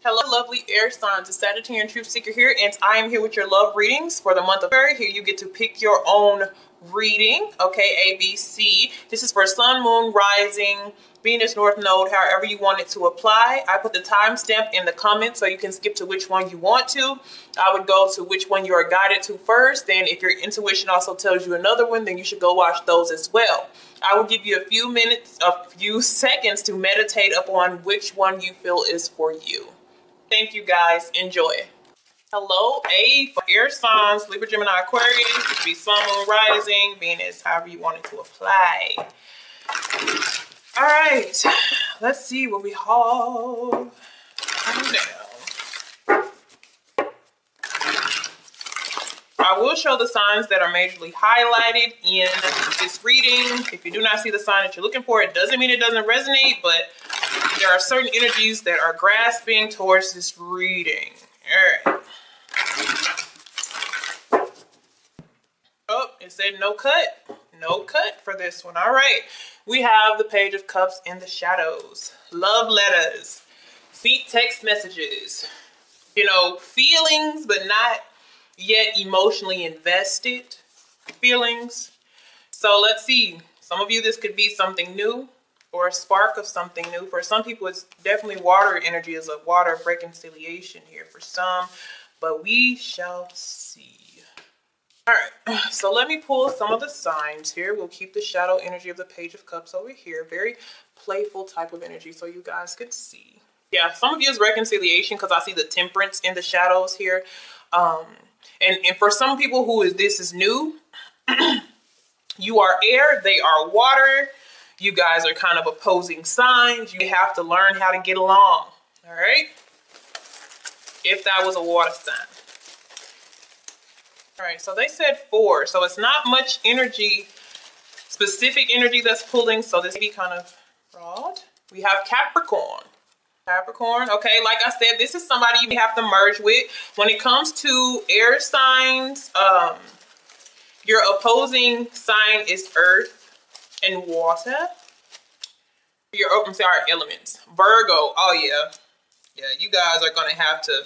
Hello, lovely air signs. It's Sagittarian Truth Seeker here, and I am here with your love readings for the month of February. Here you get to pick your own reading, okay, A, B, C. This is for Sun, Moon, Rising, Venus, North Node, however you want it to apply. I put the timestamp in the comments so you can skip to which one you want to. I would go to which one you are guided to first. Then if your intuition also tells you another one, then you should go watch those as well. I will give you a few seconds to meditate upon which one you feel is for you. Thank you guys. Enjoy. Hello, A for air signs, Libra, Gemini, Aquarius. It could be Sun, Moon, Rising, Venus, however you want it to apply. All right, let's see what we have. Calm down. I will show the signs that are majorly highlighted in this reading. If you do not see the sign that you're looking for, it doesn't mean it doesn't resonate, but there are certain energies that are grasping towards this reading. All right. Oh, it said no cut. No cut for this one. All right. We have the Page of Cups in the shadows. Love letters. Sweet text messages. You know, feelings, but not yet emotionally invested feelings. So let's see. Some of you, this could be something new or a spark of something new. For some people, it's definitely water energy, is a water of reconciliation here for some, but we shall see. All right, so let me pull some of the signs here. We'll keep the shadow energy of the Page of Cups over here. Very playful type of energy so you guys can see. Yeah, some of you is reconciliation because I see the Temperance in the shadows here. And for some people this is new, you are air, they are water. You guys are kind of opposing signs. You have to learn how to get along, all right? If that was a water sign. All right, so they said 4. So it's not much energy, specific energy that's pulling. So this may be kind of broad. We have Capricorn. Capricorn, okay, like I said, this is somebody you have to merge with. When it comes to air signs, your opposing sign is earth and water. Elements. Virgo, oh yeah. Yeah, you guys are gonna have to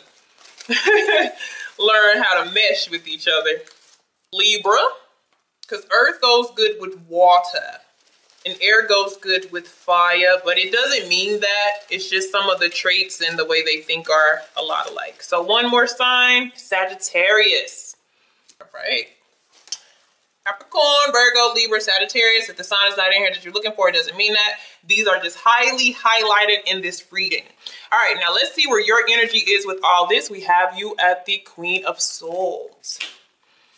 learn how to mesh with each other. Libra, because earth goes good with water and air goes good with fire, but it doesn't mean that. It's just some of the traits and the way they think are a lot alike. So one more sign, Sagittarius. All right. Capricorn, Virgo, Libra, Sagittarius. If the sign is not in here that you're looking for, it doesn't mean that. These are just highly highlighted in this reading. All right, now let's see where your energy is with all this. We have you at the Queen of Swords.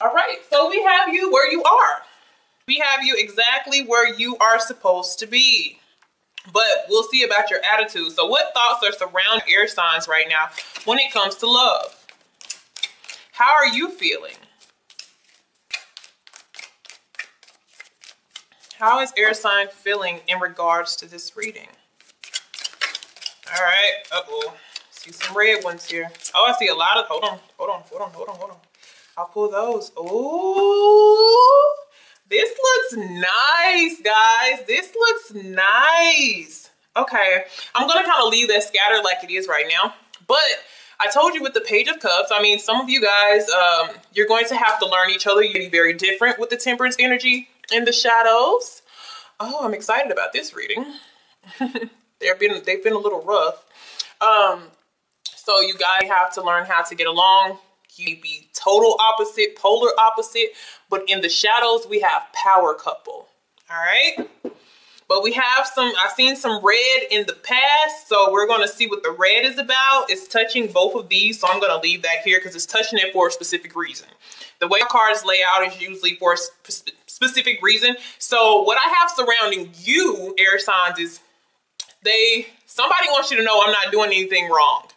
All right, so we have you where you are. We have you exactly where you are supposed to be. But we'll see about your attitude. So what thoughts are surrounding air signs right now when it comes to love? How are you feeling? How is air sign feeling in regards to this reading? All right. Uh-oh. See some red ones here. Oh, I see a lot of, hold on. I'll pull those. Oh, this looks nice, guys. This looks nice. Okay. I'm going to kind of leave that scattered like it is right now. But I told you with the Page of Cups, I mean, some of you guys, you're going to have to learn each other. You're going to be very different with the Temperance energy in the shadows. Oh, I'm excited about this reading. they've been a little rough. So you guys have to learn how to get along. You be total opposite, polar opposite, but in the shadows we have power couple. All right. But we have I've seen some red in the past, so we're going to see what the red is about. It's touching both of these, so I'm going to leave that here because it's touching it for a specific reason. The way cards lay out is usually for a specific reason. So what I have surrounding you, air signs, is somebody wants you to know I'm not doing anything wrong.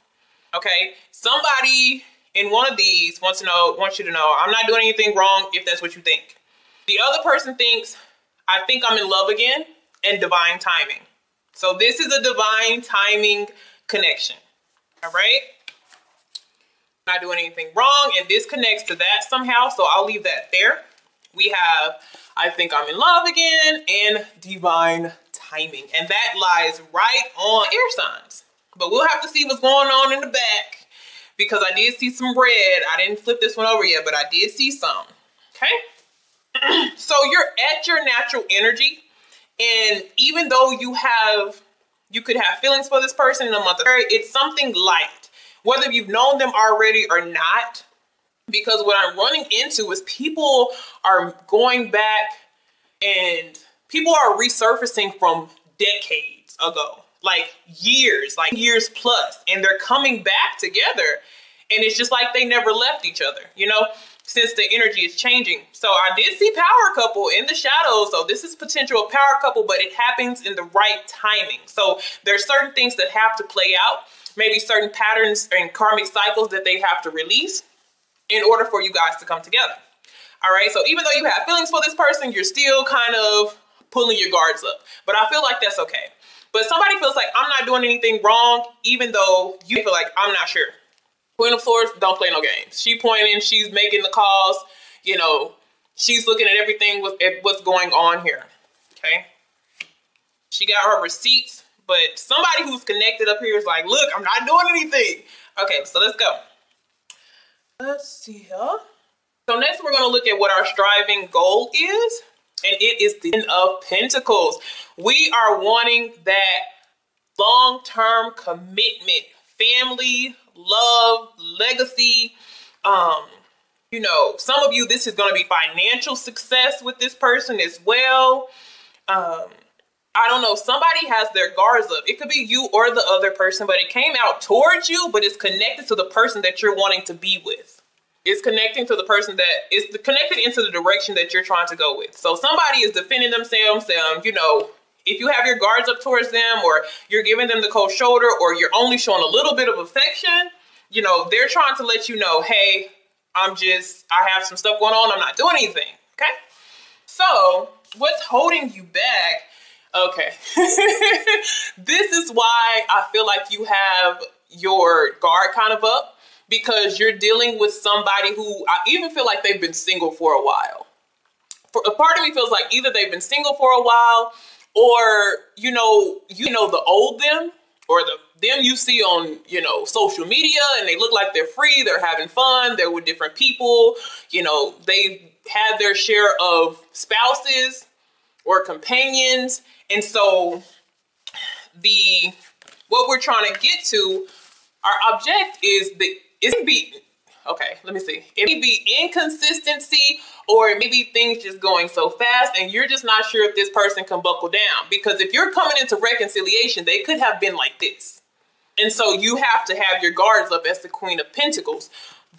Okay? Somebody in one of these wants you to know I'm not doing anything wrong if that's what you think. The other person thinks, I think I'm in love again, and divine timing. So this is a divine timing connection. All right? Not doing anything wrong, and this connects to that somehow, so I'll leave that there. We have I think I'm in love again and divine timing, and that lies right on air signs. But we'll have to see what's going on in the back, because I did see some red. I didn't flip this one over yet, but I did see some. Okay. So you're at your natural energy. And even though you could have feelings for this person in the month of February, it's something light, whether you've known them already or not. Because what I'm running into is people are going back and people are resurfacing from decades ago, like years plus, and they're coming back together. And it's just like they never left each other, you know, since the energy is changing. So I did see power couple in the shadows. So this is potential power couple, but it happens in the right timing. So there's certain things that have to play out, maybe certain patterns and karmic cycles that they have to release in order for you guys to come together. All right. So even though you have feelings for this person, you're still kind of pulling your guards up. But I feel like that's okay. But somebody feels like I'm not doing anything wrong, even though you feel like I'm not sure. Queen of Swords don't play no games. She pointing, she's making the calls, you know, she's looking at everything at what's going on here. Okay. She got her receipts, but somebody who's connected up here is like, look, I'm not doing anything. Okay, so let's go. Let's see here. So next we're going to look at what our striving goal is, and it is the Ten of Pentacles. We are wanting that long-term commitment, family, love, legacy. You know, some of you, this is going to be financial success with this person as well. I don't know. Somebody has their guards up. It could be you or the other person, but it came out towards you, but it's connected to the person that you're wanting to be with. It's connecting to the person that is connected into the direction that you're trying to go with. So somebody is defending themselves, you know, if you have your guards up towards them, or you're giving them the cold shoulder, or you're only showing a little bit of affection, you know, they're trying to let you know, hey, I have some stuff going on. I'm not doing anything. Okay. So what's holding you back? Okay. This is why I feel like you have your guard kind of up, because you're dealing with somebody who I even feel like they've been single for a while. A part of me feels like either they've been single for a while, or, you know, the old them, or them you see on, you know, social media, and they look like they're free, they're having fun, they're with different people, you know, they've had their share of spouses or companions. And so what we're trying to get to, our object is it can be, okay, let me see. It may be inconsistency, or maybe things just going so fast and you're just not sure if this person can buckle down. Because if you're coming into reconciliation, they could have been like this. And so you have to have your guards up as the Queen of Pentacles.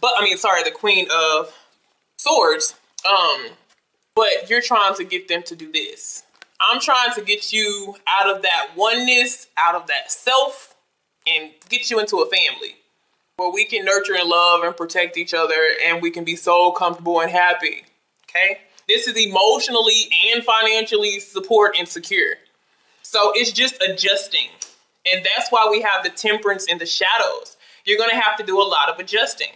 The Queen of Swords. But you're trying to get them to do this. I'm trying to get you out of that oneness, out of that self, and get you into a family where we can nurture and love and protect each other, and we can be so comfortable and happy. Okay? This is emotionally and financially support and secure. So it's just adjusting. And that's why we have the Temperance in the shadows. You're going to have to do a lot of adjusting.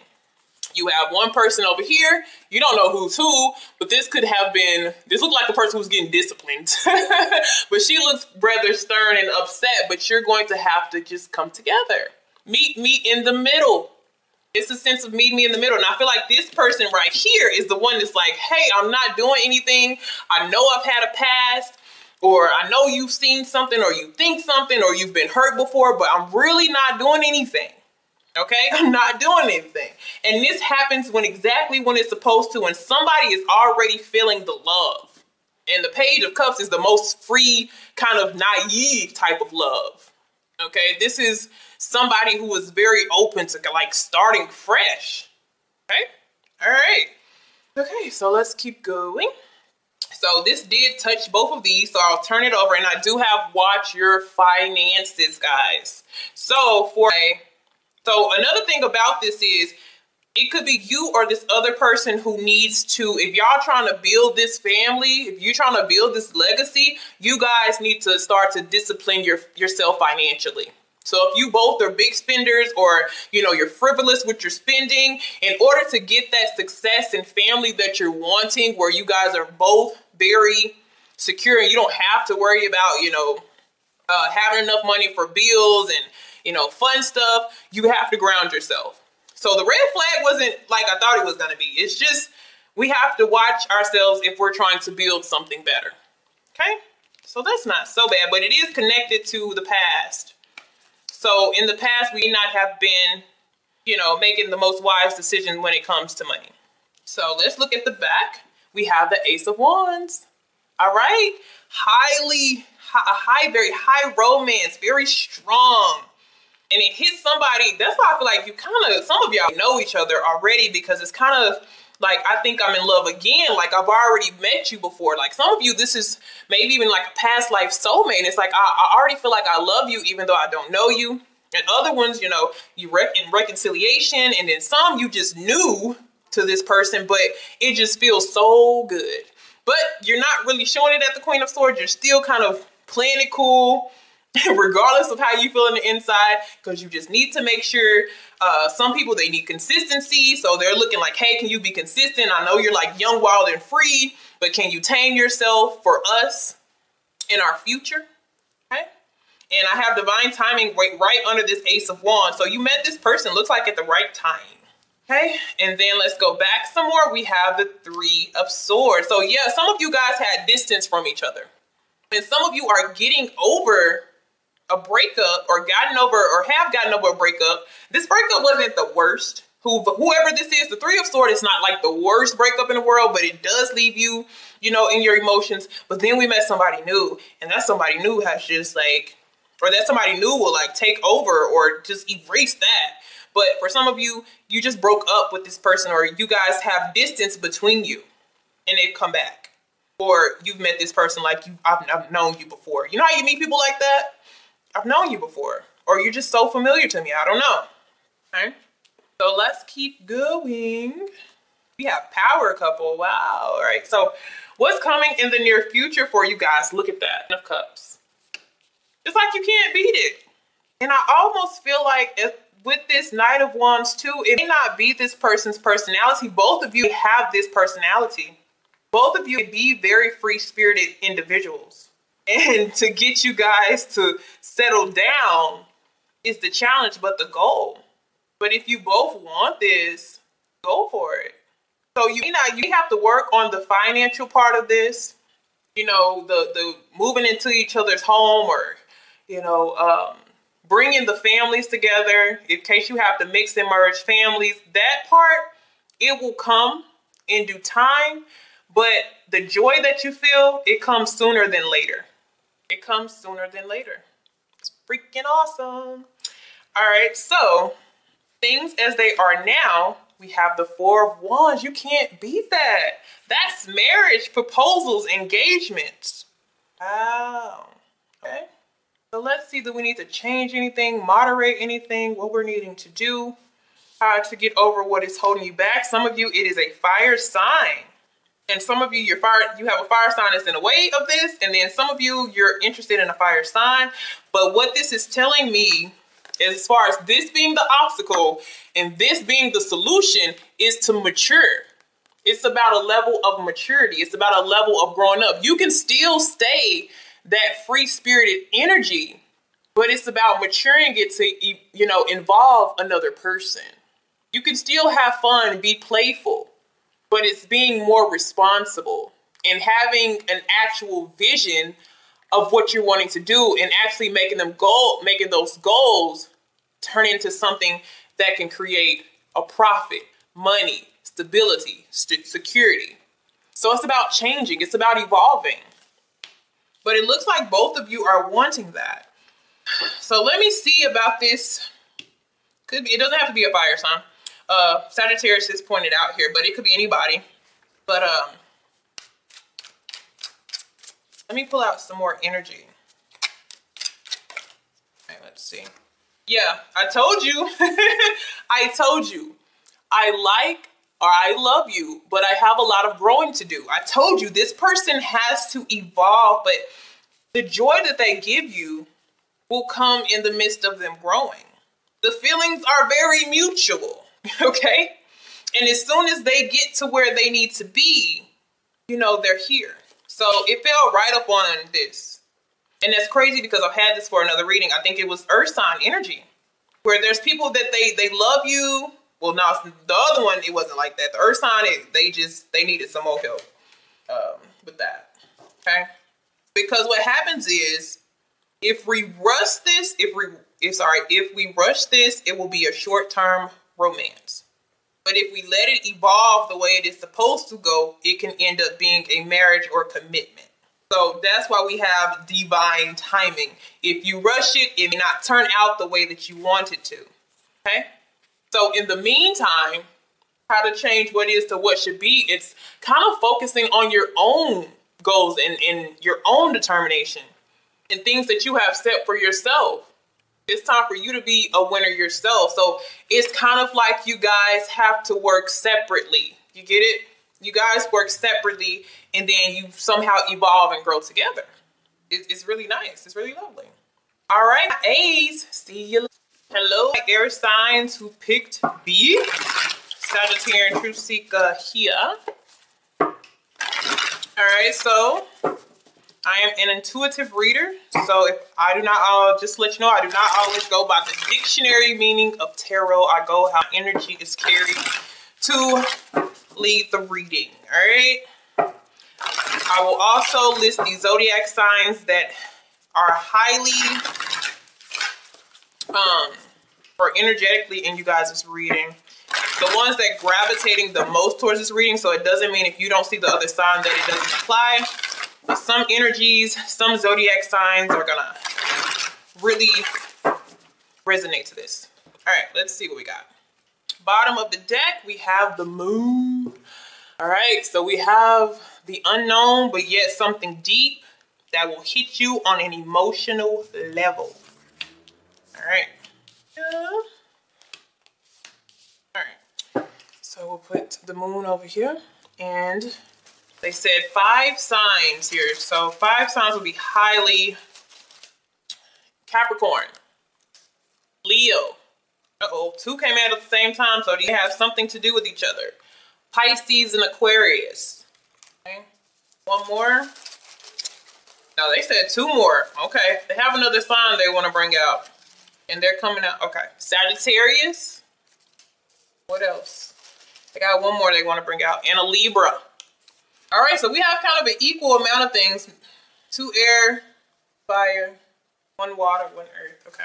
You have one person over here. You don't know who's who, but this looked like the person who's getting disciplined. But she looks rather stern and upset, but you're going to have to just come together. Meet me in the middle. It's a sense of meet me in the middle. And I feel like this person right here is the one that's like, hey, I'm not doing anything. I know I've had a past, or I know you've seen something, or you think something, or you've been hurt before, but I'm really not doing anything. Okay, I'm not doing anything. And this happens exactly when it's supposed to, and somebody is already feeling the love. And the Page of Cups is the most free, kind of naive type of love. Okay, this is somebody who is very open to like starting fresh. Okay, all right. Okay, so let's keep going. So this did touch both of these, so I'll turn it over, and I do have watch your finances, guys. So another thing about this is it could be you or this other person who needs to, if y'all trying to build this family, if you're trying to build this legacy, you guys need to start to discipline yourself financially. So if you both are big spenders, or, you know, you're frivolous with your spending, in order to get that success and family that you're wanting, where you guys are both very secure and you don't have to worry about, you know, having enough money for bills and, you know, fun stuff, you have to ground yourself. So the red flag wasn't like I thought it was going to be. It's just we have to watch ourselves if we're trying to build something better. Okay? So that's not so bad, but it is connected to the past. So in the past, we may not have been, you know, making the most wise decision when it comes to money. So let's look at the back. We have the Ace of Wands. All right? Very high romance, very strong. And it hits somebody. That's why I feel like you kind of, some of y'all know each other already, because it's kind of like, I think I'm in love again. Like, I've already met you before. Like, some of you, this is maybe even like a past life soulmate. It's like, I already feel like I love you, even though I don't know you. And other ones, you know, you in reconciliation. And then some you just new to this person, but it just feels so good. But you're not really showing it at the Queen of Swords. You're still kind of playing it cool, regardless of how you feel in the inside, because you just need to make sure. Some people, they need consistency, so they're looking like, hey, can you be consistent? I know you're like young, wild, and free, but can you tame yourself for us in our future? Okay. And I have divine timing right under this Ace of Wands. So you met this person, looks like at the right time. Okay, and then let's go back some more. We have the Three of Swords. So yeah, some of you guys had distance from each other. And some of you are getting over a breakup, or have gotten over a breakup. This breakup wasn't the worst. Whoever this is, the Three of Swords is not like the worst breakup in the world, but it does leave you, you know, in your emotions. But then we met somebody new, and that somebody new has just like, or that somebody new will like take over or just erase that. But for some of you, you just broke up with this person, or you guys have distance between you and they've come back. Or you've met this person like I've known you before. You know how you meet people like that? I've known you before. Or you're just so familiar to me. I don't know. Okay. So let's keep going. We have Power Couple. Wow. All right. So what's coming in the near future for you guys? Look at that. Of Cups. It's like you can't beat it. And I almost feel like with this Knight of Wands too, it may not be this person's personality. Both of you have this personality. Both of you may be very free-spirited individuals. And to get you guys to settle down is the challenge, but the goal. But if you both want this, go for it. So you have to work on the financial part of this, you know, the moving into each other's home, or, you know, bringing the families together in case you have to mix and merge families. That part, it will come in due time, but the joy that you feel, it comes sooner than later. It comes sooner than later. It's freaking awesome. All right, so things as they are now, we have the Four of Wands. You can't beat that. That's marriage, proposals, engagements. Wow. Okay. So let's see, do we need to change anything, moderate anything, what we're needing to do, how to get over what is holding you back. Some of you, it is a fire sign. And some of you, you have a fire sign that's in the way of this. And then some of you, you're interested in a fire sign. But what this is telling me, as far as this being the obstacle and this being the solution, is to mature. It's about a level of maturity. It's about a level of growing up. You can still stay that free-spirited energy, but it's about maturing it to, you know, involve another person. You can still have fun, be playful, but it's being more responsible and having an actual vision of what you're wanting to do, and actually making those goals turn into something that can create a profit, money, stability, security. So it's about changing. It's about evolving. But it looks like both of you are wanting that. So let me see about this. Could be, it doesn't have to be a fire sign. Sagittarius is pointed out here, but it could be anybody. But let me pull out some more energy. Okay, let's see. Yeah, I told you. I told you. I love you, but I have a lot of growing to do. I told you this person has to evolve, but the joy that they give you will come in the midst of them growing. The feelings are very mutual, okay? And as soon as they get to where they need to be, you know, they're here. So it fell right up on this. And that's crazy because I've had this for another reading. I think it was Earth sign energy, where there's people that they love you. Well, now the other one, it wasn't like that. The Earth sign, they needed some more help with that. Okay, because what happens is if we rush this, if we rush this, it will be a short-term romance. But if we let it evolve the way it is supposed to go, it can end up being a marriage or commitment. So that's why we have divine timing. If you rush it, it may not turn out the way that you want it to. Okay? So in the meantime, how to change what is to what should be, it's kind of focusing on your own goals and your own determination and things that you have set for yourself. It's time for you to be a winner yourself. So it's kind of like you guys have to work separately. You get it? You guys work separately and then you somehow evolve and grow together. It's really nice. It's really lovely. All right, A's, see you later. Hello, air signs who picked B. Sagittarius and Truth Seeker here. All right, so I am an intuitive reader. So if I do not, just to let you know, I do not always go by the dictionary meaning of tarot. I go how energy is carried to lead the reading. All right. I will also list the zodiac signs that are highly or energetically in you guys' reading. The ones that gravitating the most towards this reading, so it doesn't mean if you don't see the other sign that it doesn't apply. But some energies, some zodiac signs are gonna really resonate to this. All right, let's see what we got. Bottom of the deck, we have the moon. All right, so we have the unknown, but yet something deep that will hit you on an emotional level. All right. Yeah. All right. So we'll put the moon over here. And they said 5 signs here. So 5 signs will be highly Capricorn, Leo. Uh-oh, 2 came out at the same time, so they have something to do with each other. Pisces and Aquarius. Okay. 1 more. No, they said 2 more. Okay. They have another sign they want to bring out. And they're coming out. Okay. Sagittarius. What else? They got 1 more they want to bring out. And a Libra. All right. So we have kind of an equal amount of things. 2 air, fire, 1 water, 1 earth. Okay.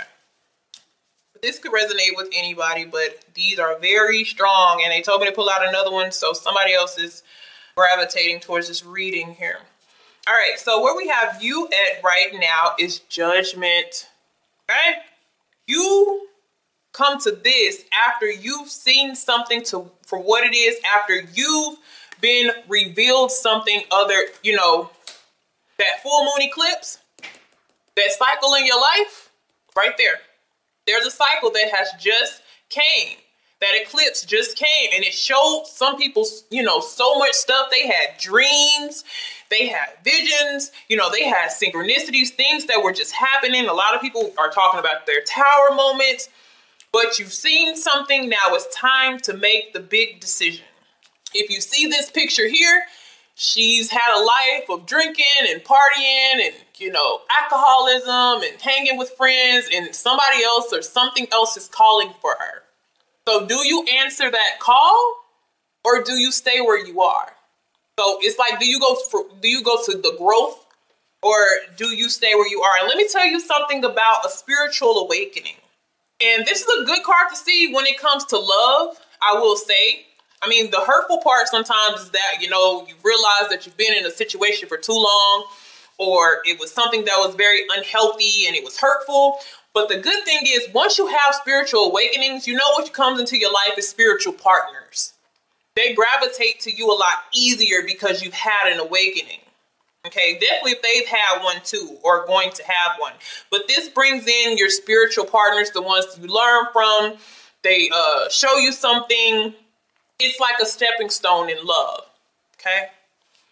But this could resonate with anybody, but these are very strong. And they told me to pull out another one. So somebody else is gravitating towards this reading here. All right. So where we have you at right now is Judgment. Okay. You come to this after you've seen something for what it is, after you've been revealed something other, you know, that full moon eclipse, that cycle in your life, right there. There's a cycle that has just came. That eclipse just came and it showed some people, you know, so much stuff. They had dreams, they had visions, you know, they had synchronicities, things that were just happening. A lot of people are talking about their tower moments, but you've seen something. Now it's time to make the big decision. If you see this picture here, she's had a life of drinking and partying and, you know, alcoholism and hanging with friends, and somebody else or something else is calling for her. So do you answer that call or do you stay where you are? So it's like, do you go to the growth or do you stay where you are? And let me tell you something about a spiritual awakening. And this is a good card to see when it comes to love, I will say. I mean, the hurtful part sometimes is that, you know, you realize that you've been in a situation for too long, or it was something that was very unhealthy and it was hurtful. But the good thing is, once you have spiritual awakenings, you know what comes into your life is spiritual partners. They gravitate to you a lot easier because you've had an awakening. Okay, definitely if they've had one too, or going to have one. But this brings in your spiritual partners, the ones you learn from. They show you something. It's like a stepping stone in love. Okay,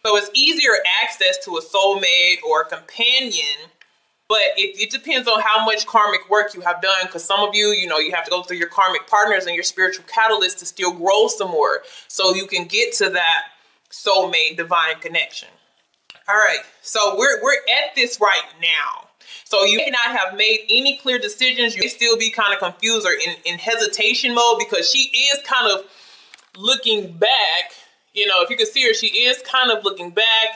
so it's easier access to a soulmate or a companion. But it depends on how much karmic work you have done, because some of you, you know, you have to go through your karmic partners and your spiritual catalyst to still grow some more so you can get to that soulmate divine connection. All right, so we're at this right now. So you may not have made any clear decisions. You may still be kind of confused or in hesitation mode, because she is kind of looking back. You know, if you can see her, she is kind of looking back.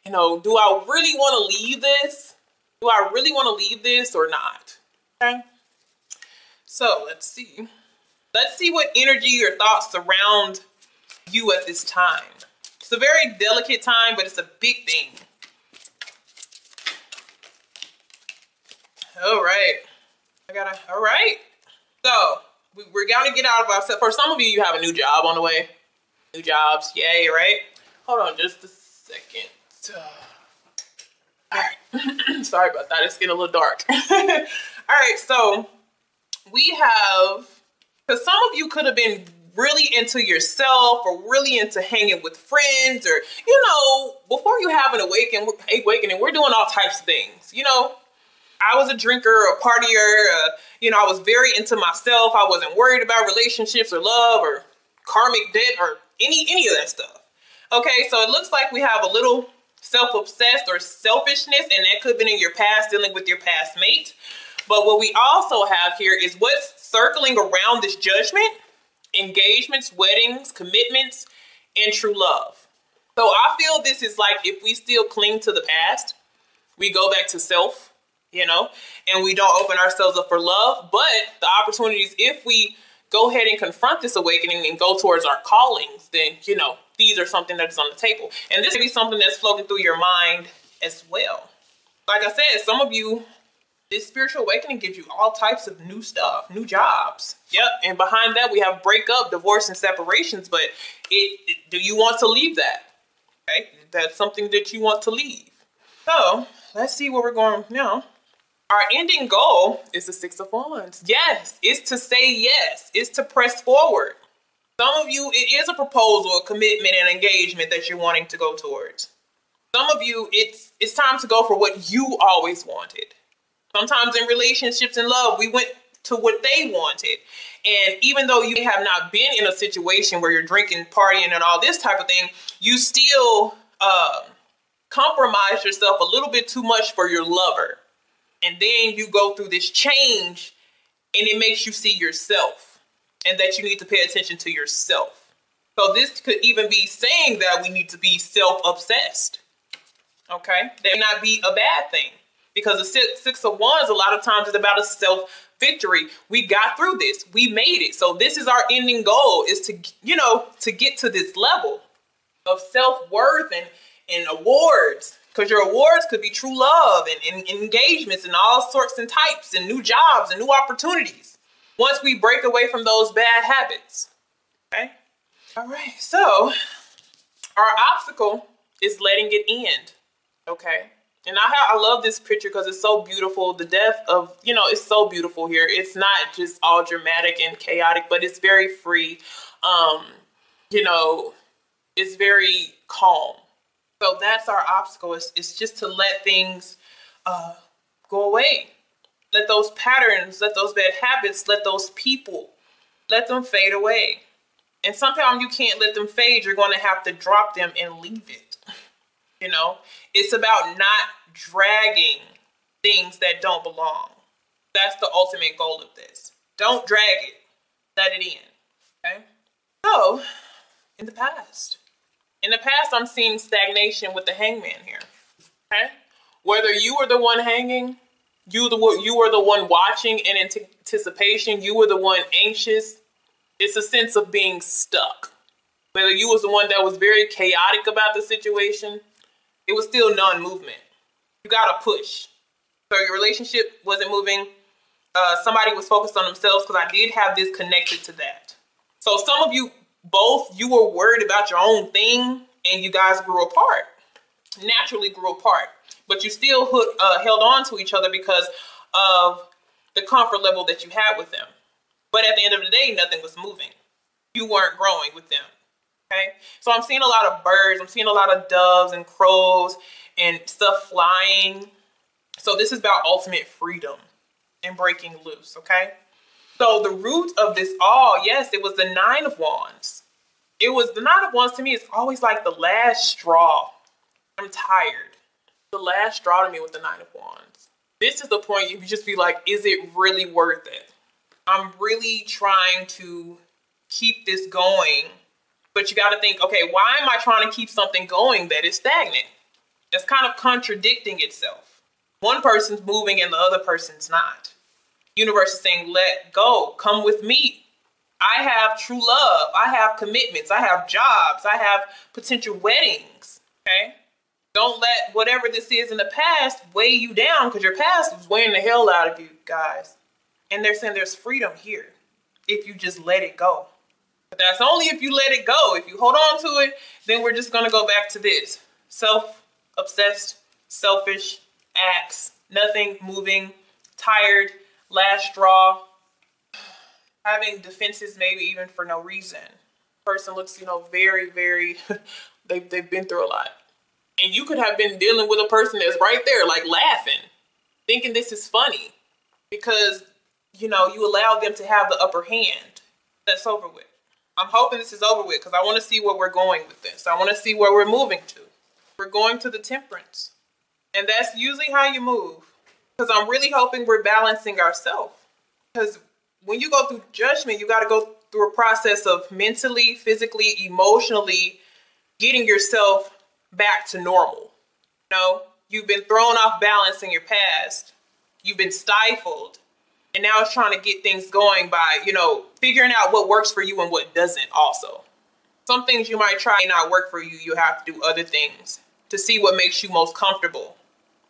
You know, do I really want to leave this? Do I really want to leave this or not? Okay. So let's see. Let's see what energy or thoughts surround you at this time. It's a very delicate time, but it's a big thing. All right. All right. So we're going to get out of ourselves. For some of you, you have a new job on the way. New jobs. Yay, right? Hold on just a second. All right. Sorry about that. It's getting a little dark. All right. So we have, because some of you could have been really into yourself or really into hanging with friends, or, you know, before you have an awakening, we're doing all types of things. You know, I was a drinker, a partier, you know, I was very into myself. I wasn't worried about relationships or love or karmic debt or any of that stuff. Okay, so it looks like we have a little self-obsessed or selfishness, and that could have been in your past, dealing with your past mate. But what we also have here is what's circling around this judgment: engagements, weddings, commitments, and true love. So I feel this is like, if we still cling to the past, we go back to self, you know, and we don't open ourselves up for love. But the opportunities, if we go ahead and confront this awakening and go towards our callings, then, you know, these are something that's on the table. And this may be something that's floating through your mind as well. Like I said, some of you, this spiritual awakening gives you all types of new stuff, new jobs. Yep. And behind that, we have breakup, divorce, and separations. But do you want to leave that? Okay. That's something that you want to leave. So let's see where we're going now. Our ending goal is the Six of Wands. Yes, it's to say yes. It's to press forward. Some of you, it is a proposal, a commitment, an engagement that you're wanting to go towards. Some of you, it's time to go for what you always wanted. Sometimes in relationships and love, we went to what they wanted. And even though you have not been in a situation where you're drinking, partying, and all this type of thing, you still compromise yourself a little bit too much for your lover. And then you go through this change, and it makes you see yourself, and that you need to pay attention to yourself. So this could even be saying that we need to be self-obsessed. Okay? That may not be a bad thing, because the Six of Wands a lot of times is about a self-victory. We got through this. We made it. So this is our ending goal, is to, you know, to get to this level of self-worth and awards. Because your awards could be true love and engagements and all sorts and types and new jobs and new opportunities once we break away from those bad habits. Okay? All right. So our obstacle is letting it end. Okay? And I love this picture because it's so beautiful. The death of, you know, it's so beautiful here. It's not just all dramatic and chaotic, but it's very free. You know, it's very calm. So that's our obstacle. It's just to let things go away. Let those patterns, let those bad habits, let those people, let them fade away. And sometimes you can't let them fade. You're going to have to drop them and leave it. You know, it's about not dragging things that don't belong. That's the ultimate goal of this. Don't drag it. Let it in. Okay? So, in the past, I'm seeing stagnation with the Hangman here. Okay? Whether you were the one hanging, you were the one watching in anticipation, you were the one anxious. It's a sense of being stuck. Whether you was the one that was very chaotic about the situation, it was still non-movement. You got to push. So your relationship wasn't moving. Somebody was focused on themselves, because I did have this connected to that. So some of you, you were worried about your own thing, and you guys grew apart. Naturally grew apart. But you still held on to each other because of the comfort level that you had with them. But at the end of the day, nothing was moving. You weren't growing with them. Okay? So I'm seeing a lot of birds. I'm seeing a lot of doves and crows and stuff flying. So this is about ultimate freedom and breaking loose. Okay? So the root of this all, yes, it was the Nine of Wands. It was the Nine of Wands. To me, it's always like the last straw. I'm tired. The last straw to me with the Nine of Wands. This is the point you just be like, is it really worth it? I'm really trying to keep this going. But you got to think, okay, why am I trying to keep something going that is stagnant? That's kind of contradicting itself. One person's moving and the other person's not. Universe is saying, let go, come with me. I have true love. I have commitments. I have jobs. I have potential weddings. Okay? Don't let whatever this is in the past weigh you down, because your past was weighing the hell out of you guys. And they're saying there's freedom here if you just let it go. But that's only if you let it go. If you hold on to it, then we're just going to go back to this. Self-obsessed, selfish acts, nothing moving, tired, last straw, having defenses maybe even for no reason. Person looks, very, very, they've been through a lot. And you could have been dealing with a person that's right there, like laughing, thinking this is funny because, you allow them to have the upper hand. That's over with. I'm hoping this is over with because I want to see where we're going with this. I want to see where we're moving to. We're going to the temperance. And that's usually how you move. Because I'm really hoping we're balancing ourselves. Because when you go through judgment, you got to go through a process of mentally, physically, emotionally getting yourself back to normal. You've been thrown off balance in your past. You've been stifled. And now it's trying to get things going by, figuring out what works for you and what doesn't also. Some things you might try and not work for you. You have to do other things to see what makes you most comfortable.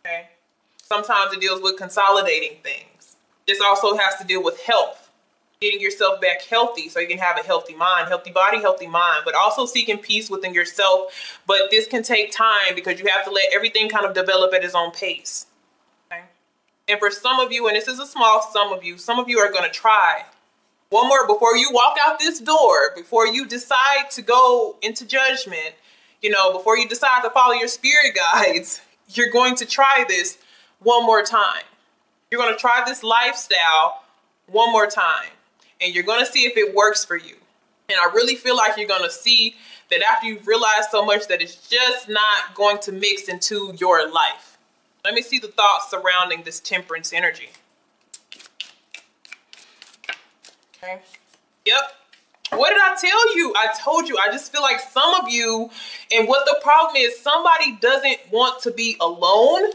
Okay. Sometimes it deals with consolidating things. This also has to deal with health, getting yourself back healthy so you can have a healthy mind, healthy body, healthy mind, but also seeking peace within yourself. But this can take time because you have to let everything kind of develop at its own pace. Okay. And for some of you, and this is a small some of you are going to try one more before you walk out this door, before you decide to go into judgment, before you decide to follow your spirit guides, you're going to try this one more time. You're going to try this lifestyle one more time, and you're going to see if it works for you. And I really feel like you're going to see that after you've realized so much that it's just not going to mix into your life. Let me see the thoughts surrounding this temperance energy. Okay. Yep. What did I tell you? I told you. I just feel like some of you, and what the problem is, somebody doesn't want to be alone.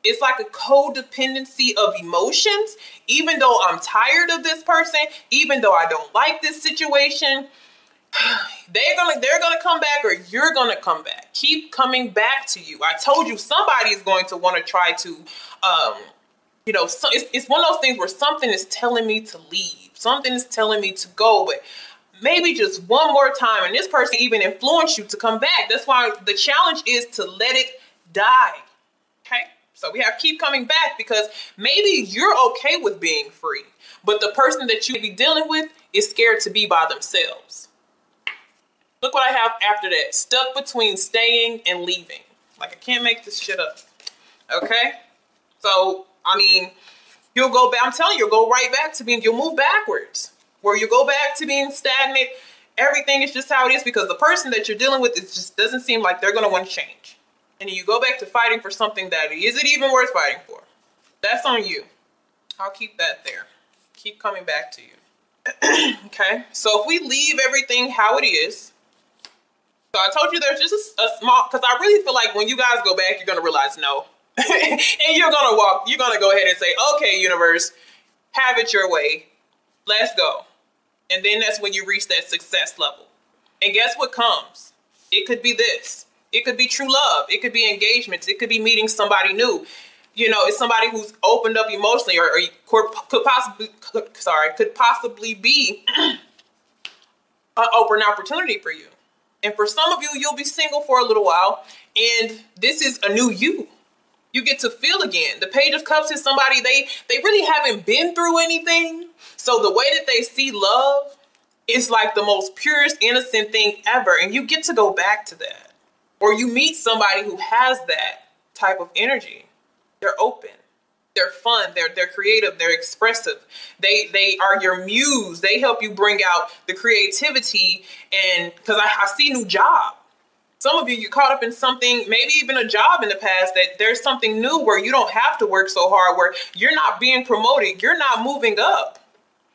It's like a codependency of emotions. Even though I'm tired of this person, even though I don't like this situation, they're gonna come back, or you're gonna come back. Keep coming back to you. I told you somebody is going to want to try to, it's one of those things where something is telling me to leave. Something is telling me to go, but maybe just one more time. And this person even influence you to come back. That's why the challenge is to let it die. Okay. So we have to keep coming back because maybe you're okay with being free, but the person that you may be dealing with is scared to be by themselves. Look what I have after that. Stuck between staying and leaving. Like, I can't make this shit up. Okay. So, you'll go back. I'm telling you, you'll go right back to you'll move backwards. Where you go back to being stagnant. Everything is just how it is because the person that you're dealing with, it just doesn't seem like they're going to want to change. And then you go back to fighting for something that isn't even worth fighting for. That's on you. I'll keep that there. Keep coming back to you. Okay. So if we leave everything how it is. So I told you there's just a small, because I really feel like when you guys go back, you're going to realize no. And you're going to go ahead and say, okay, universe, have it your way. Let's go. And then that's when you reach that success level. And guess what comes? It could be this. It could be true love. It could be engagements. It could be meeting somebody new. It's somebody who's opened up emotionally or could possibly be an open opportunity for you. And for some of you, you'll be single for a little while. And this is a new you. You get to feel again. The Page of Cups is somebody, they really haven't been through anything. So the way that they see love is like the most purest, innocent thing ever. And you get to go back to that. Or you meet somebody who has that type of energy. They're open. They're fun. They're creative. They're expressive. They are your muse. They help you bring out the creativity. And because I see new job. Some of you, you caught up in something, maybe even a job in the past, that there's something new where you don't have to work so hard, where you're not being promoted, you're not moving up.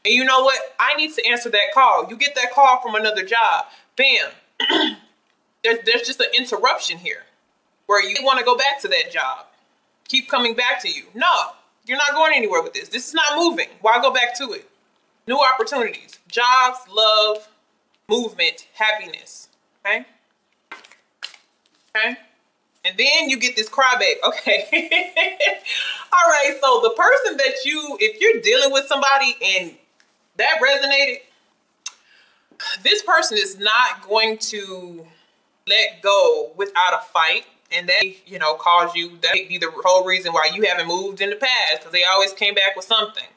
And you know what? I need to answer that call. You get that call from another job. Bam. There's just an interruption here where you want to go back to that job. Keep coming back to you. No, you're not going anywhere with this. This is not moving. Why go back to it? New opportunities, jobs, love, movement, happiness. Okay? Okay? And then you get this crybaby. Okay. All right. So the person that if you're dealing with somebody and that resonated, this person is not going to let go without a fight. And that, cause you, that may be the whole reason why you haven't moved in the past, because they always came back with something.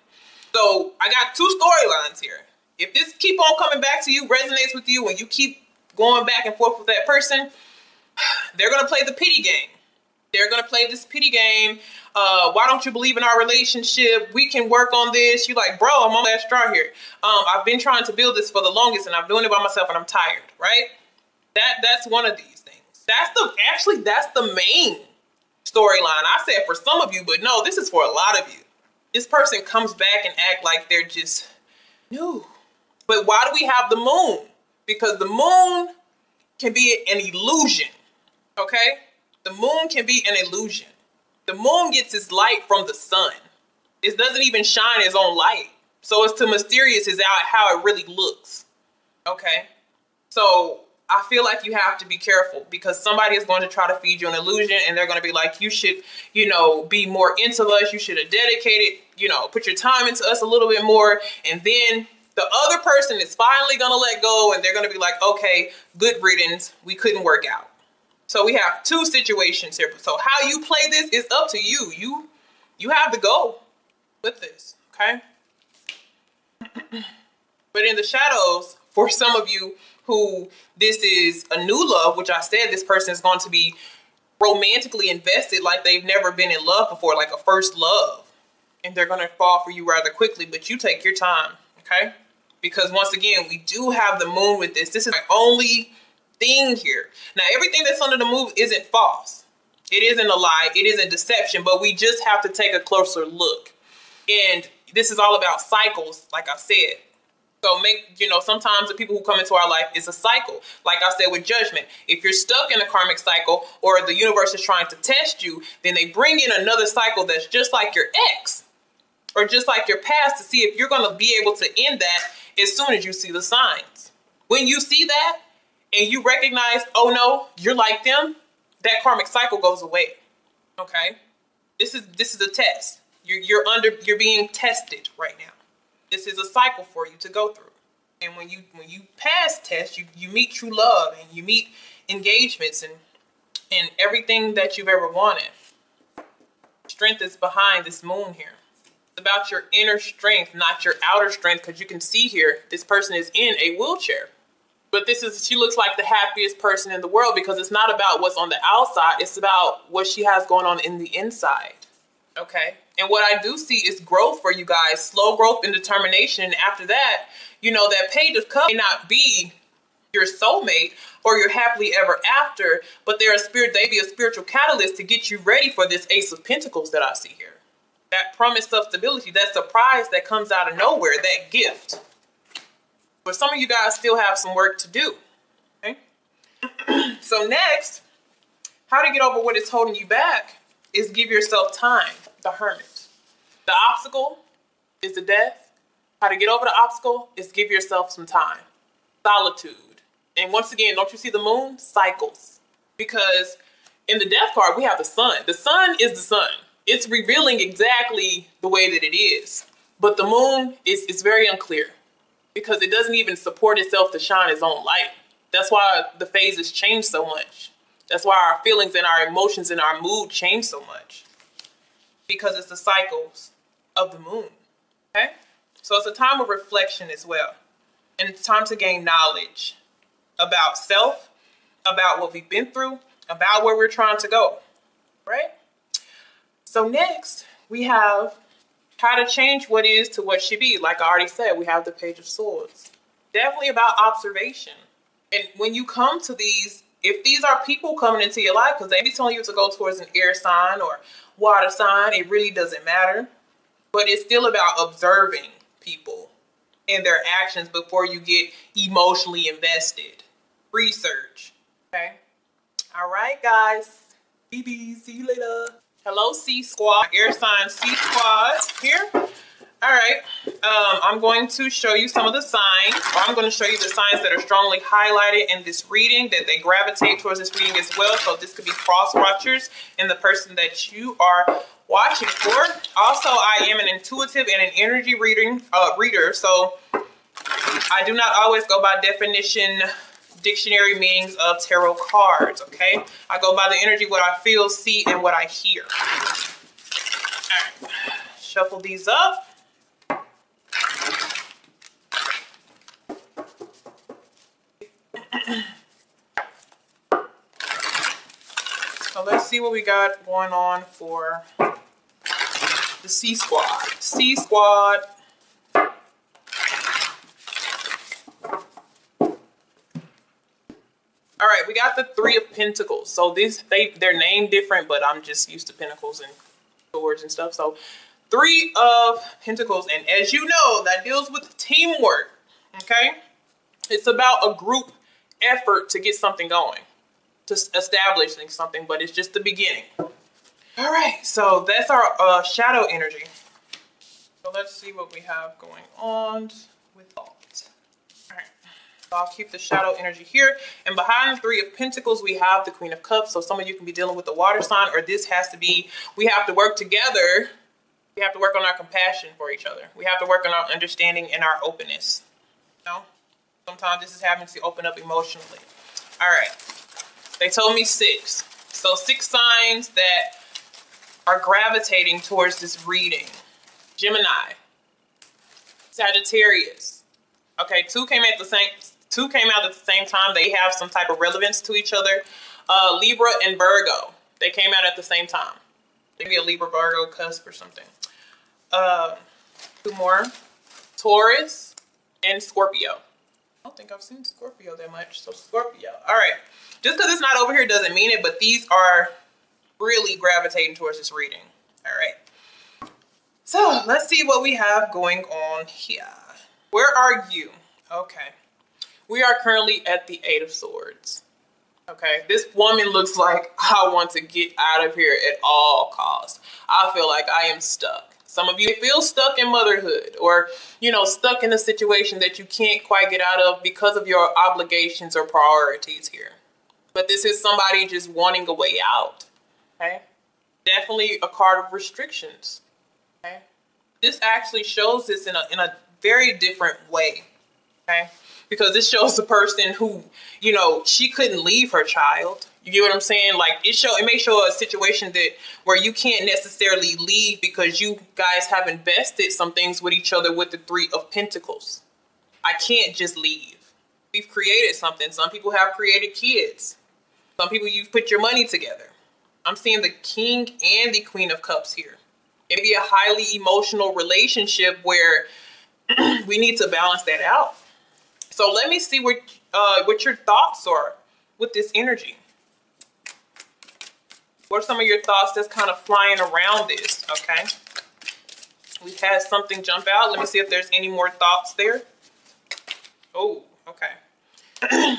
So I got two storylines here. If this keep on coming back to you, resonates with you, and you keep going back and forth with that person, they're going to play the pity game. They're going to play this pity game. Why don't you believe in our relationship? We can work on this. You're like, bro, I'm on that straw here. I've been trying to build this for the longest, and I'm doing it by myself, and I'm tired, right? That's one of these things. That's the main storyline. I said for some of you, but no, this is for a lot of you. This person comes back and act like they're just new. But why do we have the moon? Because the moon can be an illusion, okay? The moon can be an illusion. The moon gets its light from the sun. It doesn't even shine its own light. So it's too mysterious as how it really looks, okay? So I feel like you have to be careful, because somebody is going to try to feed you an illusion, and they're going to be like, you should, be more into us. You should have dedicated, put your time into us a little bit more. And then the other person is finally going to let go, and they're going to be like, okay, good riddance. We couldn't work out. So we have two situations here. So how you play this is up to you. You have to go with this, okay? But in the shadows, for some of you who this is a new love, which I said this person is going to be romantically invested like they've never been in love before, like a first love. And they're going to fall for you rather quickly, but you take your time, okay? Because once again, we do have the moon with this. This is my only thing here. Now, everything that's under the moon isn't false. It isn't a lie. It isn't deception, but we just have to take a closer look. And this is all about cycles, like I said. So sometimes the people who come into our life is a cycle. Like I said with judgment, if you're stuck in a karmic cycle, or the universe is trying to test you, then they bring in another cycle that's just like your ex or just like your past, to see if you're going to be able to end that as soon as you see the signs. When you see that and you recognize, oh no, you're like them, that karmic cycle goes away. Okay? This is a test. You're being tested right now. This is a cycle for you to go through. And when you pass tests, you meet true love, and you meet engagements and everything that you've ever wanted. Strength is behind this moon here. It's about your inner strength, not your outer strength, because you can see here, this person is in a wheelchair. But she looks like the happiest person in the world, because it's not about what's on the outside. It's about what she has going on in the inside. Okay. And what I do see is growth for you guys, slow growth and determination. And after that, that Page of Cups may not be your soulmate or your happily ever after, but they be a spiritual catalyst to get you ready for this Ace of Pentacles that I see here. That promise of stability, that surprise that comes out of nowhere, that gift. But some of you guys still have some work to do. Okay. So next, how to get over what is holding you back is give yourself time. The Hermit. The obstacle is the death. How to get over the obstacle is give yourself some time. Solitude. And once again, don't you see the moon? Cycles. Because in the death card, we have the sun. The sun is the sun. It's revealing exactly the way that it is. But the moon is very unclear, because it doesn't even support itself to shine its own light. That's why the phases change so much. That's why our feelings and our emotions and our mood change so much. Because it's the cycles of the moon, okay? So it's a time of reflection as well. And it's time to gain knowledge about self, about what we've been through, about where we're trying to go, right? So next, we have how to change what is to what should be. Like I already said, we have the Page of Swords. Definitely about observation. And when you come to these, if these are people coming into your life, because they be telling you to go towards an air sign or water sign, it really doesn't matter. But it's still about observing people and their actions before you get emotionally invested. Research. Okay. All right, guys. BB, see you later. Hello, C Squad. Air sign C Squad here. All right. I'm going to show you some of the signs. Or I'm going to show you the signs that are strongly highlighted in this reading, that they gravitate towards this reading as well. So this could be cross watchers and the person that you are watching for. Also, I am an intuitive and an energy reader. So I do not always go by definition dictionary meanings of tarot cards, okay? I go by the energy, what I feel, see, and what I hear. All right. Shuffle these up. So let's see what we got going on for the C Squad. C Squad. All right, we got the Three of Pentacles. So they're named different, but I'm just used to pentacles and swords and stuff. So Three of Pentacles, and as you know, that deals with teamwork. Okay, it's about a group effort to get something going, to establishing something, but it's just the beginning. All right, so that's our shadow energy. So let's see what we have going on with thought. All right, so I'll keep the shadow energy here. And behind the Three of Pentacles, we have the Queen of Cups. So some of you can be dealing with the water sign, or this has to be, we have to work together. We have to work on our compassion for each other. We have to work on our understanding and our openness. You know? Sometimes this is having to open up emotionally. All right. They told me 6. So 6 signs that are gravitating towards this reading. Gemini. Sagittarius. Okay, 2 came out at the same time. They have some type of relevance to each other. Libra and Virgo. They came out at the same time. Maybe a Libra Virgo cusp or something. 2 more. Taurus and Scorpio. I don't think I've seen Scorpio that much. So Scorpio. All right. Just because it's not over here doesn't mean it, but these are really gravitating towards this reading. All right. So let's see what we have going on here. Where are you? Okay. We are currently at the 8 of Swords. Okay. This woman looks like I want to get out of here at all costs. I feel like I am stuck. Some of you feel stuck in motherhood, or, you know, stuck in a situation that you can't quite get out of because of your obligations or priorities here. But this is somebody just wanting a way out. Okay. Definitely a card of restrictions. Okay. This actually shows this in a very different way. Okay. Because this shows the person who, you know, she couldn't leave her child. You get what I'm saying? Like it may show a situation where you can't necessarily leave because you guys have invested some things with each other with the 3 of Pentacles. I can't just leave. We've created something. Some people have created kids. Some people, you've put your money together. I'm seeing the King and the Queen of Cups here. It'd be a highly emotional relationship where we need to balance that out. So let me see what your thoughts are with this energy. What are some of your thoughts that's kind of flying around this? Okay. We've had something jump out. Let me see if there's any more thoughts there. Oh, okay.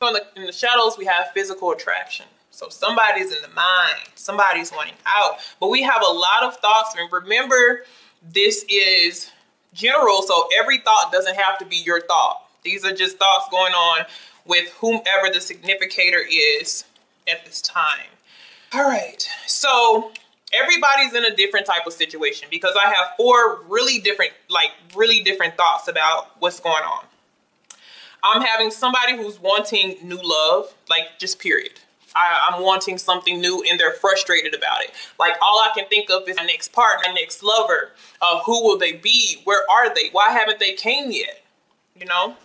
So in the shadows, we have physical attraction. So somebody's in the mind. Somebody's wanting out. But we have a lot of thoughts. And remember, this is general. So every thought doesn't have to be your thought. These are just thoughts going on with whomever the significator is at this time. All right. So everybody's in a different type of situation because I have 4 really different thoughts about what's going on. I'm having somebody who's wanting new love, like just period. I'm wanting something new and they're frustrated about it. Like all I can think of is my next partner, my next lover. Who will they be? Where are they? Why haven't they came yet? You know,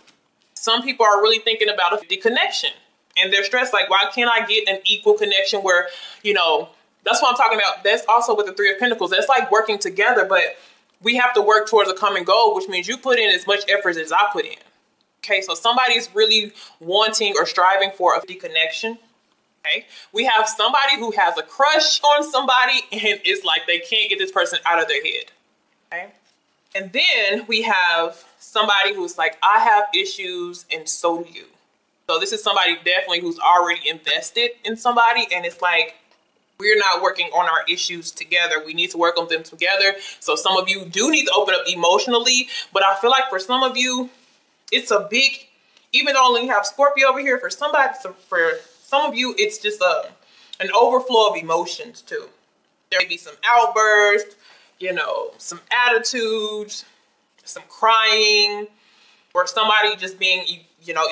some people are really thinking about the connection and they're stressed. Like, why can't I get an equal connection where, you know, that's what I'm talking about. That's also with the 3 of Pentacles. That's like working together, but we have to work towards a common goal, which means you put in as much effort as I put in. Okay, so somebody's really wanting or striving for a connection. Okay, we have somebody who has a crush on somebody and it's like they can't get this person out of their head. Okay, and then we have somebody who's like, I have issues and so do you. So this is somebody definitely who's already invested in somebody, and it's like, we're not working on our issues together. We need to work on them together. So some of you do need to open up emotionally, but I feel like for some of you, it's a big, even though only have Scorpio over here, for some of you, it's just an overflow of emotions too. There may be some outbursts, some attitudes, some crying, or somebody just being,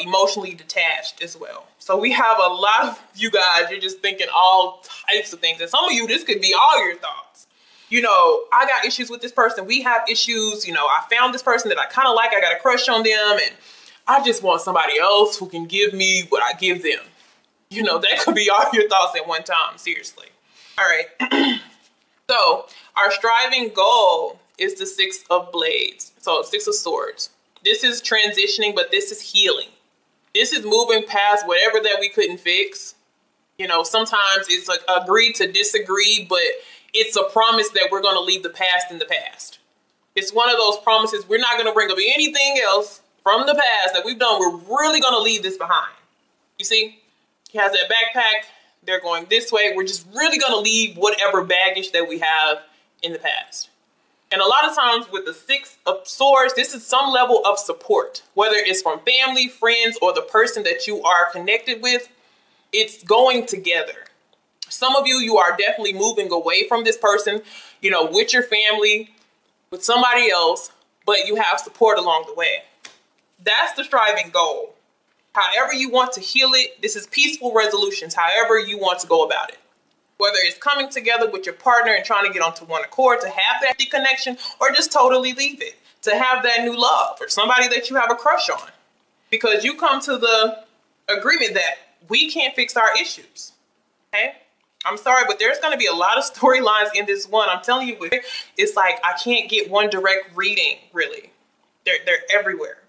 emotionally detached as well. So we have a lot of you guys, you're just thinking all types of things. And some of you, this could be all your thoughts. I got issues with this person. We have issues. I found this person that I kind of like. I got a crush on them. And I just want somebody else who can give me what I give them. That could be all your thoughts at one time. Seriously. All right. So our striving goal is the 6 of Blades. So 6 of Swords. This is transitioning, but this is healing. This is moving past whatever that we couldn't fix. Sometimes it's like agree to disagree, but it's a promise that we're going to leave the past in the past. It's one of those promises. We're not going to bring up anything else from the past that we've done. We're really going to leave this behind. You see, he has that backpack. They're going this way. We're just really going to leave whatever baggage that we have in the past. And a lot of times with the 6 of Swords, this is some level of support, whether it's from family, friends, or the person that you are connected with. It's going together. Some of you are definitely moving away from this person, with your family, with somebody else, but you have support along the way. That's the striving goal. However you want to heal it, this is peaceful resolutions, however you want to go about it. Whether it's coming together with your partner and trying to get onto one accord to have that connection, or just totally leave it, to have that new love or somebody that you have a crush on. Because you come to the agreement that we can't fix our issues. Okay? I'm sorry, but there's going to be a lot of storylines in this one. I'm telling you, it's like I can't get one direct reading, really. They're everywhere.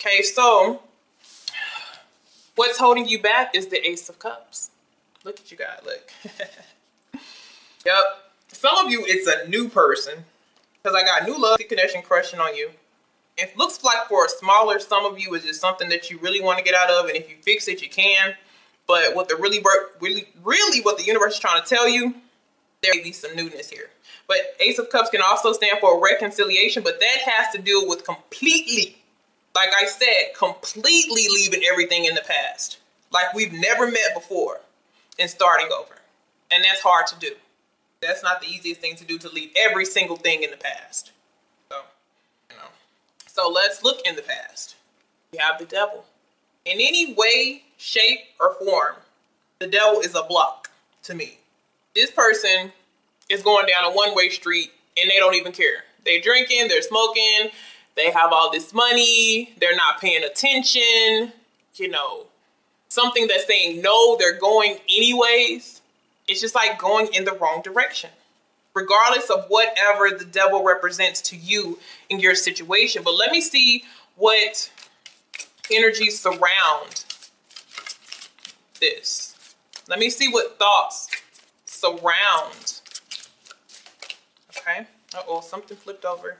Okay, so what's holding you back is the Ace of Cups. Look at you guys, look. Yep. Some of you, it's a new person. Because I got new love connection crushing on you. It looks like for a smaller, some of you, it's just something that you really want to get out of. And if you fix it, you can. But what the really what the universe is trying to tell you, there may be some newness here. But Ace of Cups can also stand for reconciliation. But that has to do with completely, like I said, completely leaving everything in the past. Like we've never met before. And starting over. And that's hard to do. That's not the easiest thing to do, to leave every single thing in the past. So let's look in the past. We have the Devil. In any way, shape, or form, the Devil is a block to me. This person is going down a one-way street and they don't even care. They're drinking, they're smoking, they have all this money, they're not paying attention, something that's saying no, they're going anyways. It's just like going in the wrong direction, regardless of whatever the Devil represents to you in your situation. But let me see what energies surround this. Let me see what thoughts surround. Okay. Uh-oh, something flipped over.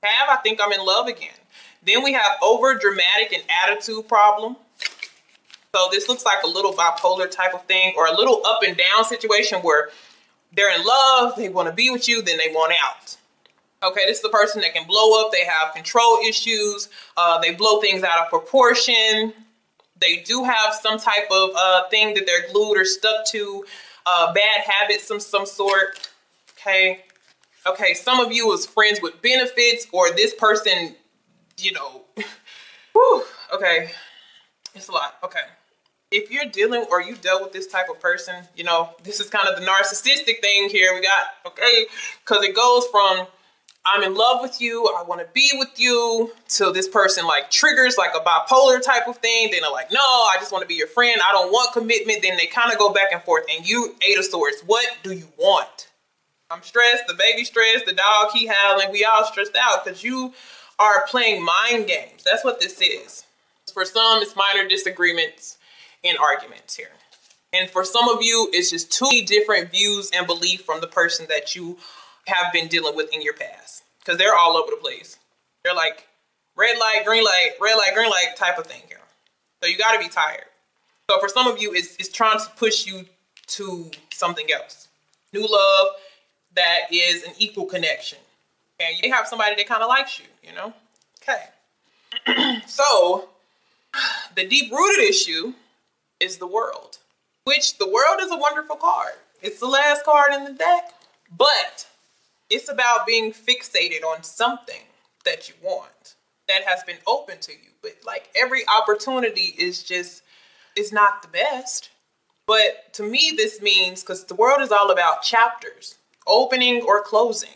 I think I'm in love again. Then we have over dramatic and attitude problem. So this looks like a little bipolar type of thing, or a little up and down situation where they're in love, they want to be with you, then they want out. Okay, this is the person that can blow up. They have control issues. They blow things out of proportion. They do have some type of thing that they're glued or stuck to, bad habits of some sort. Okay. Okay, some of you is friends with benefits, or this person, whew, okay, it's a lot. Okay. If you're dealing or you dealt with this type of person, this is kind of the narcissistic thing here we got, okay? Because it goes from I'm in love with you, I want to be with you, to this person like triggers like a bipolar type of thing. Then they're like, no, I just want to be your friend. I don't want commitment. Then they kind of go back and forth. And you, 8 of Swords, what do you want? I'm stressed, the baby stressed, the dog, he howling. We all stressed out because you are playing mind games. That's what this is. For some, it's minor disagreements and arguments here. And for some of you, it's just too many different views and belief from the person that you have been dealing with in your past. Because they're all over the place. They're like red light, green light type of thing here. So you got to be tired. So for some of you, it's trying to push you to something else. New love that is an equal connection. And you have somebody that kind of likes you, you know? Okay. So the deep-rooted issue is the world, which the world is a wonderful card. It's the last card in the deck, but it's about being fixated on something that you want that has been open to you. But like every opportunity is not the best. But to me, this means, because the world is all about chapters, opening or closing.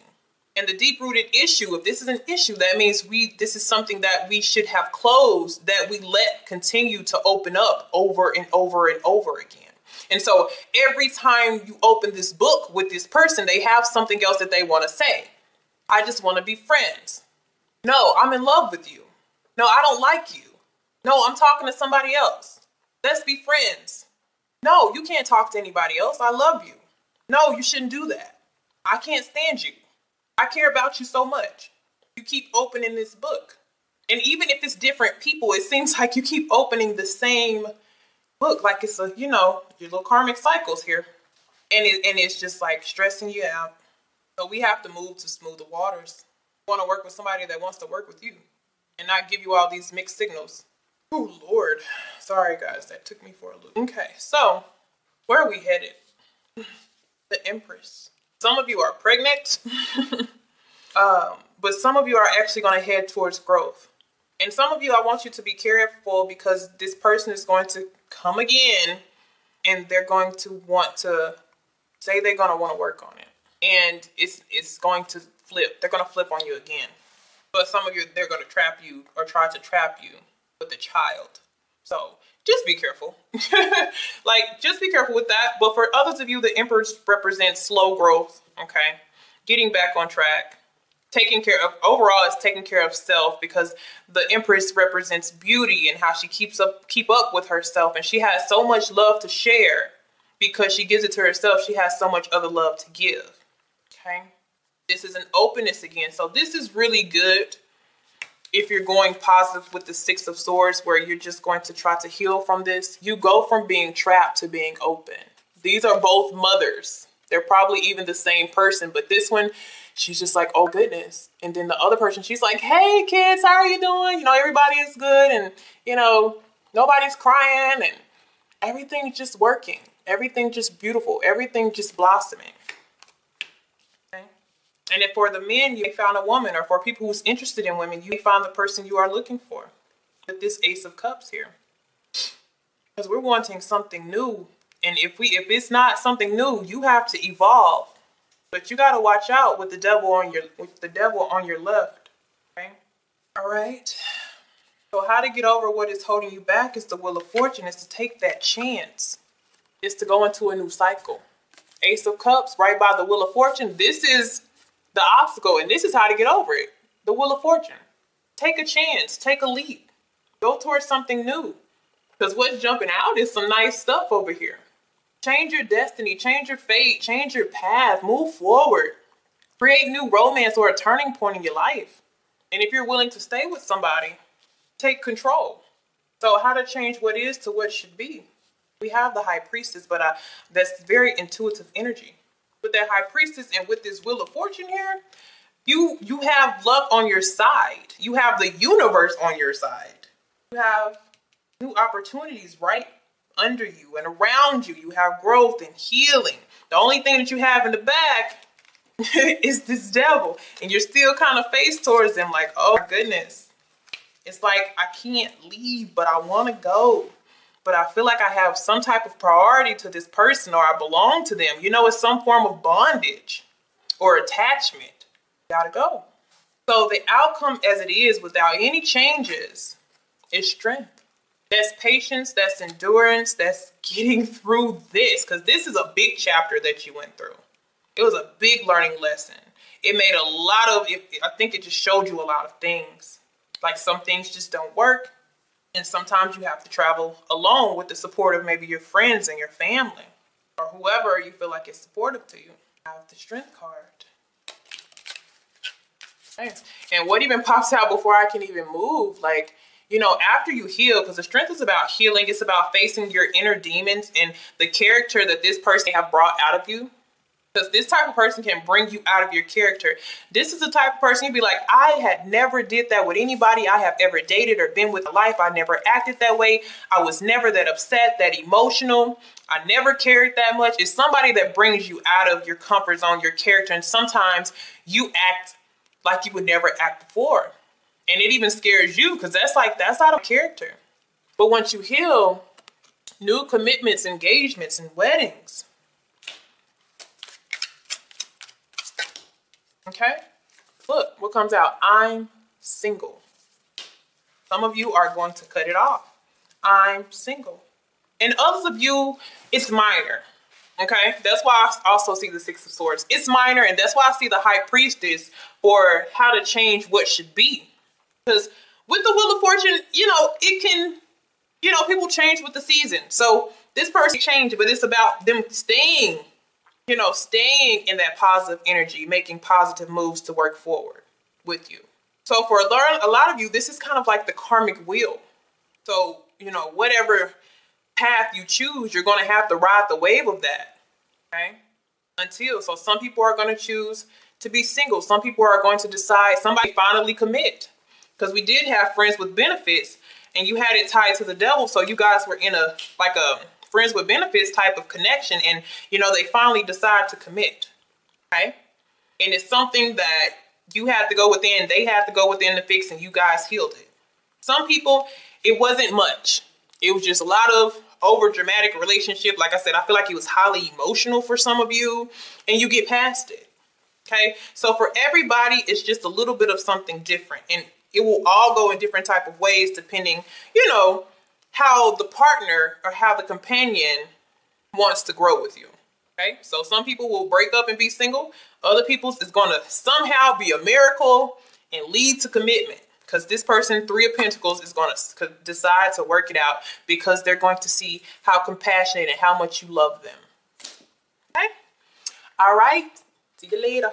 And the deep-rooted issue, if this is an issue, that means this is something that we should have closed, that we let continue to open up over and over and over again. And so every time you open this book with this person, they have something else that they want to say. I just want to be friends. No, I'm in love with you. No, I don't like you. No, I'm talking to somebody else. Let's be friends. No, you can't talk to anybody else. I love you. No, you shouldn't do that. I can't stand you. I care about you so much. You keep opening this book. And even if it's different people, it seems like you keep opening the same book. Like it's a, your little karmic cycles here. And it's just like stressing you out. So we have to move to smoother waters. You want to work with somebody that wants to work with you and not give you all these mixed signals. Oh, Lord. Sorry, guys. That took me for a loop. Okay, so where are we headed? The Empress. Some of you are pregnant, but some of you are actually going to head towards growth. And some of you, I want you to be careful because this person is going to come again and they're going to want to say they're going to want to work on it. And it's going to flip. They're going to flip on you again. But some of you, they're going to trap you or try to trap you with a child. So just be careful. Just be careful with that. But for others of you, the Empress represents slow growth, okay? Getting back on track. Overall, it's taking care of self, because the Empress represents beauty and how she keep up with herself. And she has so much love to share because she gives it to herself. She has so much other love to give, okay? This is an openness again. So this is really good. If you're going positive with the Six of Swords, where you're just going to try to heal from this, you go from being trapped to being open. These are both mothers. They're probably even the same person, but this one, she's just like, oh goodness. And then the other person, she's like, hey kids, how are you doing? Everybody is good, and nobody's crying, and everything's just working. Everything just beautiful. Everything just blossoming. And if for the men, you found a woman, or for people who's interested in women, you find the person you are looking for with this Ace of Cups here. Because we're wanting something new. And if it's not something new, you have to evolve. But you got to watch out with the devil on your left. Okay? All right. So how to get over what is holding you back is the Wheel of Fortune, is to take that chance. It's to go into a new cycle. Ace of Cups, right by the Wheel of Fortune. This is the obstacle, and this is how to get over it. The Wheel of Fortune. Take a chance. Take a leap. Go towards something new. Because what's jumping out is some nice stuff over here. Change your destiny. Change your fate. Change your path. Move forward. Create new romance or a turning point in your life. And if you're willing to stay with somebody, take control. So how to change what is to what should be. We have the High Priestess, but that's very intuitive energy. With that High Priestess and with this Wheel of Fortune here, you have luck on your side. You have the universe on your side. You have new opportunities right under you and around you. You have growth and healing. The only thing that you have in the back is this devil. And you're still kind of faced towards them like, oh my goodness. It's like, I can't leave, but I want to go. But I feel like I have some type of priority to this person, or I belong to them. It's some form of bondage or attachment. Gotta go. So the outcome as it is without any changes is strength. That's patience, that's endurance, that's getting through this. Because this is a big chapter that you went through. It was a big learning lesson. it made a lot of, I think it just showed you a lot of things. Like some things just don't work. And sometimes you have to travel alone with the support of maybe your friends and your family or whoever you feel like is supportive to you. I have the Strength card. Nice. And what even pops out before I can even move, like, you know, after you heal, because the Strength is about healing, it's about facing your inner demons and the character that this person have brought out of you. Because this type of person can bring you out of your character. This is the type of person you'd be like, I had never did that with anybody I have ever dated or been with in life. I never acted that way. I was never that upset, that emotional. I never cared that much. It's somebody that brings you out of your comfort zone, your character. And sometimes you act like you would never act before. And it even scares you because that's out of character. But once you heal, new commitments, engagements, and weddings. Okay, look what comes out. I'm single. Some of you are going to cut it off. I'm single. And others of you, it's minor. Okay, that's why I also see the Six of Swords. It's minor, and that's why I see the High Priestess for how to change what should be. Because with the Wheel of Fortune, you know, it can, you know, people change with the season. So this person changed, but it's about them staying, you know, staying in that positive energy, making positive moves to work forward with you. So for a lot of you, this is kind of like the karmic wheel. So, you know, whatever path you choose, you're going to have to ride the wave of that. Okay. So some people are going to choose to be single. Some people are going to decide somebody finally commit. Because we did have friends with benefits and you had it tied to the devil. So you guys were in a friends with benefits type of connection. And, you know, they finally decide to commit. Okay. And it's something that you have to go within. They have to go within the fix and you guys healed it. Some people, it wasn't much. It was just a lot of over dramatic relationship. Like I said, I feel like it was highly emotional for some of you and you get past it. Okay. So for everybody, it's just a little bit of something different and it will all go in different type of ways depending, you know, how the partner or how the companion wants to grow with you. Okay. So some people will break up and be single. Other people's is going to somehow be a miracle and lead to commitment. Because this person, Three of Pentacles, is going to decide to work it out because they're going to see how compassionate and how much you love them. Okay? All right. See you later.